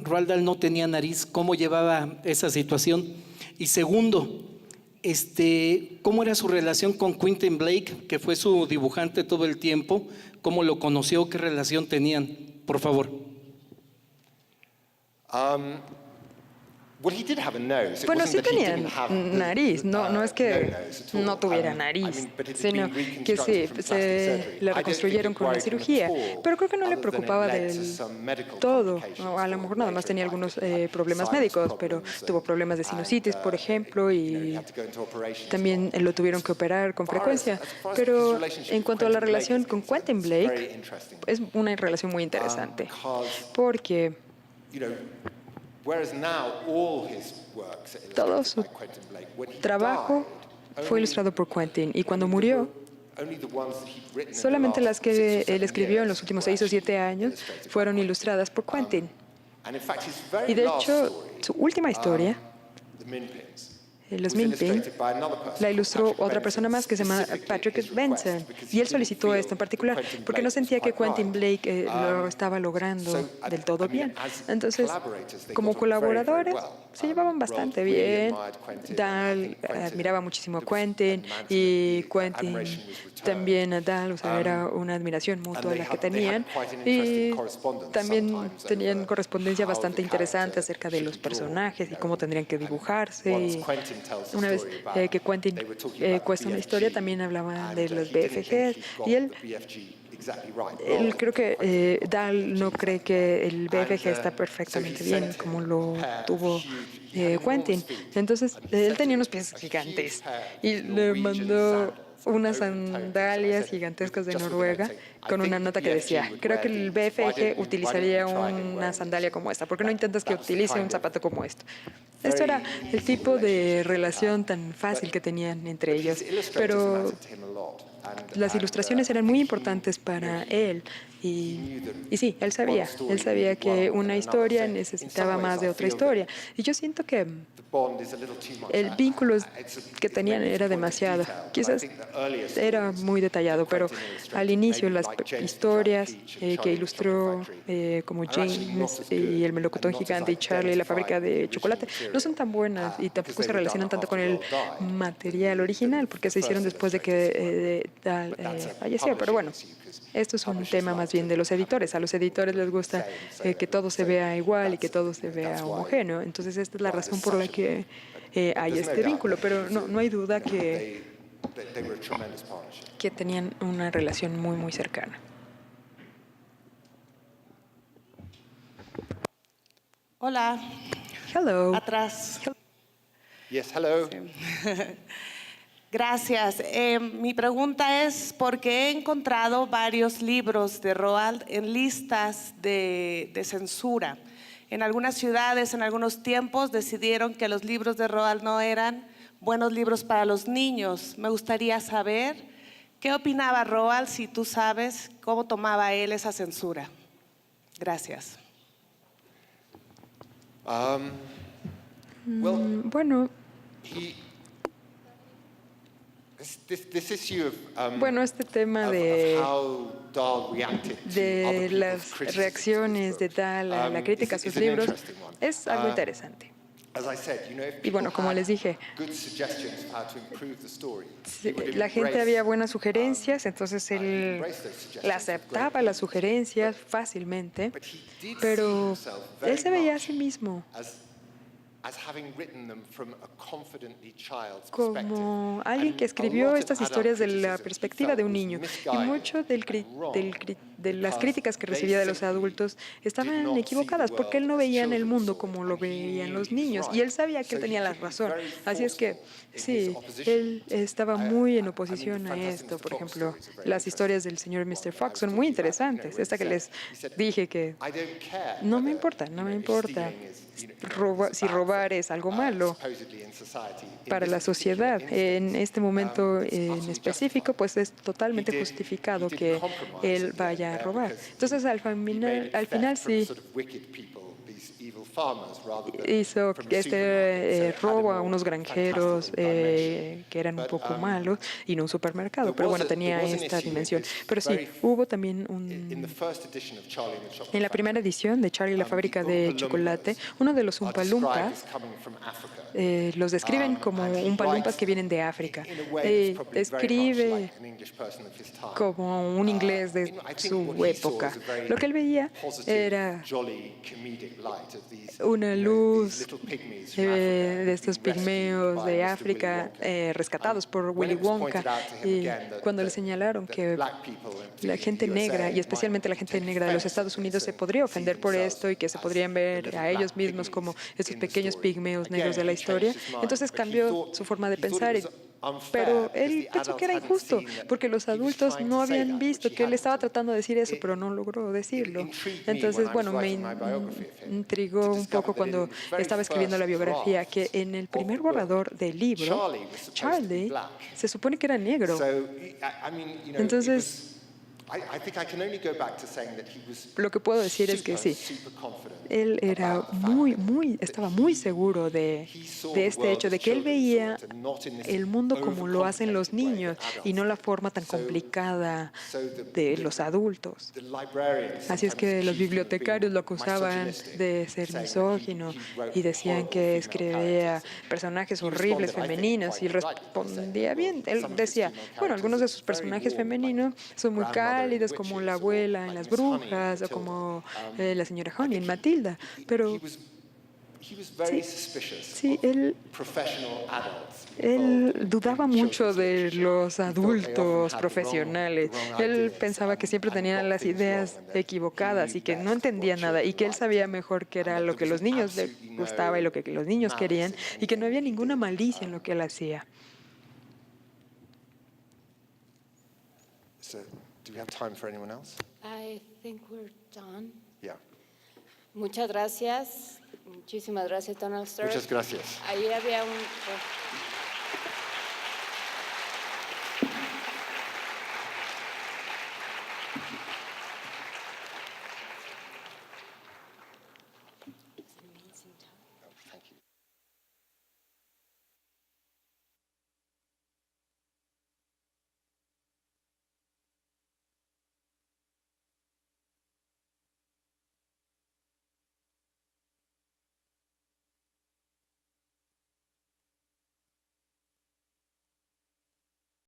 Roald Dahl no tenía nariz. ¿Cómo llevaba esa situación? Y segundo, ¿cómo era su relación con Quentin Blake, que fue su dibujante todo el tiempo? ¿Cómo lo conoció? ¿Qué relación tenían? Por favor. Bueno, sí tenía nariz, no es que no tuviera nariz, sino que sí, se le reconstruyeron con una cirugía, pero creo que no le preocupaba del todo, a lo mejor nada más tenía algunos problemas médicos, pero tuvo problemas de sinusitis, por ejemplo, y también lo tuvieron que operar con frecuencia, pero en cuanto a la relación con Quentin Blake, es una relación muy interesante, porque todo su trabajo fue ilustrado por Quentin y cuando murió, solamente las que él escribió en los últimos 6 o 7 años fueron ilustradas por Quentin. Y de hecho, su última historia, los Minpin, la ilustró otra persona más que se llama Patrick Benson. Y él solicitó esto en particular porque no sentía que Quentin Blake lo estaba logrando del todo bien. Entonces, como colaboradores, se llevaban bastante bien. Dahl admiraba muchísimo a Quentin y Quentin también a Dahl, o sea, era una admiración mutua la que tenían. Y también tenían correspondencia bastante interesante acerca de los personajes y cómo tendrían que dibujarse. Y una vez que Quentin cuesta una historia, también hablaba de los BFGs y él creo que Dahl no cree que el BFG está perfectamente bien como lo tuvo Quentin. Entonces, él tenía unos pies gigantes y le mandó unas sandalias gigantescas de Noruega con una nota que decía: creo que el BFG utilizaría una sandalia como esta. ¿Por qué no intentas que utilice un zapato como esto? Esto era el tipo de relación tan fácil que tenían entre ellos. Pero las ilustraciones eran muy importantes para él. Y sí, él sabía que una historia necesitaba más de otra historia. Y yo siento que el vínculo que tenían era demasiado. Quizás era muy detallado, pero al inicio las historias que ilustró como James y El melocotón gigante y Charlie y la fábrica de chocolate no son tan buenas y tampoco se relacionan tanto con el material original porque se hicieron después de que falleció. Pero bueno, esto es un tema más bien de los editores. A los editores les gusta que todo se vea igual y que todo se vea homogéneo. Entonces esta es la razón por la que hay este vínculo. Pero no hay duda que tenían una relación muy, muy cercana. Hola. Hello. Atrás. Yes, hello. Gracias. Mi pregunta es porque he encontrado varios libros de Roald en listas de censura. En algunas ciudades, en algunos tiempos, decidieron que los libros de Roald no eran buenos libros para los niños. Me gustaría saber qué opinaba Roald, si tú sabes cómo tomaba él esa censura. Gracias. Bueno, bueno, este tema de las reacciones de Dahl a la crítica a sus libros es algo interesante. Y bueno, como les dije, la gente había buenas sugerencias, entonces él aceptaba las sugerencias fácilmente, pero él se veía a sí mismo como alguien que escribió estas historias de la perspectiva de un niño. Y mucho de las críticas que recibía de los adultos estaban equivocadas porque él no veía en el mundo como lo veían los niños. Y él sabía que él tenía la razón. Así es que, sí, él estaba muy en oposición a esto. Por ejemplo, las historias del señor Mr. Fox son muy interesantes. Esta que les dije que no me importa si robar es algo malo para la sociedad. En este momento en específico, pues es totalmente justificado que él vaya a robar. Entonces, al final sí hizo este robo a unos granjeros que eran un poco malos y no un supermercado, pero bueno, tenía esta dimensión. Pero sí, hubo también en la primera edición de Charlie y la fábrica de chocolate, uno de los Oompa-Loompas los describen como Oompa-Loompas que vienen de África. Escribe como un inglés de su época. Lo que él veía era una luz de estos pigmeos de África rescatados por Willy Wonka, y cuando le señalaron que la gente negra, y especialmente la gente negra de los Estados Unidos, se podría ofender por esto y que se podrían ver a ellos mismos como estos pequeños pigmeos negros de la historia, entonces cambió su forma de pensar. Pero él pensó que era injusto, porque los adultos no habían visto que él estaba tratando de decir eso, pero no logró decirlo. Entonces, bueno, me intrigó un poco cuando estaba escribiendo la biografía, que en el primer borrador del libro, Charlie se supone que era negro. Entonces, I think I can only go back to saying that he was Lo que puedo decir es que sí, super confident él era about the fact estaba muy seguro de este hecho, de que él veía el mundo como lo hacen los niños y no la forma tan complicada de los adultos. the librarians Así es que sometimes los accused him of being bibliotecarios lo acusaban misogynistic, de ser saying that misógino he wrote y decían horrible que female escribía characters. personajes He horribles responded, I think, femeninos y él quite rightly by saying, respondía well, bien. Él some of his decía, female bueno, algunos de sus characters are very personajes warm, femeninos like son muy grandmother in cálidos, como la Witches, or abuela en like Las Miss Honey in Brujas o Matilda. como la señora I Honey think en Matilda, pero he was very suspicious sí, of professional adults él involved in dudaba children's mucho de literature. los He thought they often adultos had the profesionales. wrong Él ideas pensaba que siempre and tenían got las things ideas wrong, and that he equivocadas knew y que no best entendía what nada y que él children sabía liked, mejor qué and era that lo there que was los niños les absolutely gustaba y lo que los niños malice querían in y que no había anything he ninguna did. malicia en lo que él hacía. So, do we have time for anyone else? I think we're done. Yeah. Muchas gracias. Muchísimas gracias, Donald Stern. Muchas gracias. Ahí había un...